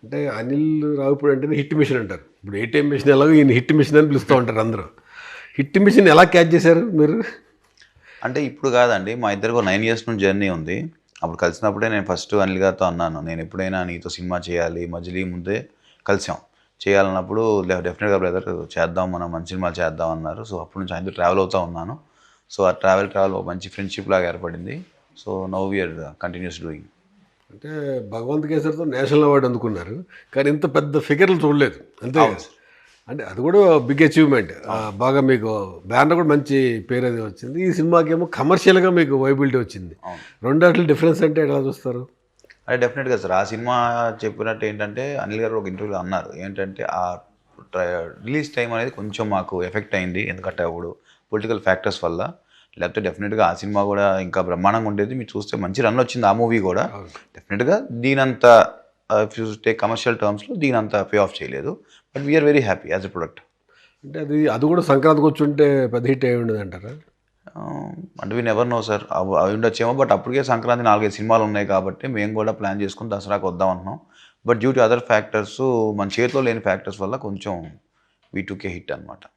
అంటే అనిల్ రావిపూడి అంటేనే hit machine అంటారు. ఇప్పుడు ఏటీఎం మిషన్ ఎలాగో ఈయన హిట్ మిషన్ అని పిలుస్తూ ఉంటారు అందరూ. హిట్ మిషన్ ఎలా క్యాచ్ చేశారు మీరు? అంటే ఇప్పుడు కాదండి. మా ఇద్దరికి ఒక 9 ఇయర్స్ నుంచి జర్నీ ఉంది. అప్పుడు కలిసినప్పుడే నేను ఫస్ట్ అనిల్ గారితో అన్నాను. నేను ఎప్పుడైనా నీతో సినిమా చేయాలి. మజిలీ ముందే కలిసాం. చేయాలన్నప్పుడు డెఫినెట్‌గా బ్రదర్ చేద్దాం, మనం మంచి సినిమాలు చేద్దాం అన్నారు. సో అప్పటి నుంచి ఆయనతో ట్రావెల్ అవుతా ఉన్నాను. సో ఆ ట్రావెల్ ఒక మంచి ఫ్రెండ్‌షిప్ లాగా ఏర్పడింది. So now we are continuous doing. అంటే భగవంత్ కేసరితో నేషనల్ అవార్డు అందుకున్నారు. కానీ ఇంత పెద్ద ఫిగర్లు చూడలేదు. అంతే అవును కదా! సార్. అంటే అది కూడా బిగ్ అచీవ్‌మెంట్. బాగా మీకు బ్యానర్ కూడా మంచి పేరు అది వచ్చింది. ఈ సినిమాకేమో కమర్షియల్‌గా మీకు వైబిలిటీ వచ్చింది. అవును. రెండాటిలో డిఫరెన్స్ అంటే ఎలా చూస్తారు? అంటే డెఫినెట్‌గా సార్. ఆ సినిమా చెప్పినట్టు ఏంటంటే అనిల్ గారు ఒక ఇంటర్వ్యూలో అన్నారు. ఏంటంటే ట్ర రిలీజ్ టైమ్ అనేది కొంచెం మాకు ఎఫెక్ట్ అయింది. ఎందుకంటే అప్పుడు పొలిటికల్ ఫ్యాక్టర్స్ వల్ల. లేకపోతే డెఫినెట్‌గా ఆ సినిమా కూడా ఇంకా బ్రహ్మాండంగా ఉండేది. మీరు చూస్తే మంచి రన్ వచ్చింది ఆ మూవీ కూడా. అవును. డెఫినెట్‌గా దీనంత ఇఫ్ యూ టేక్ కమర్షియల్ టర్మ్స్‌లో దీనంత పే ఆఫ్ చేయలేదు. But we are very happy as a product. అంటే అది కూడా సంక్రాంతికి వచ్చుంటే పెద్ద హిట్ అయ్యి ఉండేదంటారా? అంటే వి నెవర్ నో సార్. అవి ఉండొచ్చేమో. బట్ అప్పటికే సంక్రాంతి 4, 5 సినిమాలు ఉన్నాయి కాబట్టి మేము కూడా ప్లాన్ చేసుకొని దసరాకి వద్దాం అంటున్నాం. But due to other factors మన చేతిలో లేని ఫ్యాక్టర్స్ వల్ల కొంచెం వి టుక్ ఏ హిట్ అనమాట.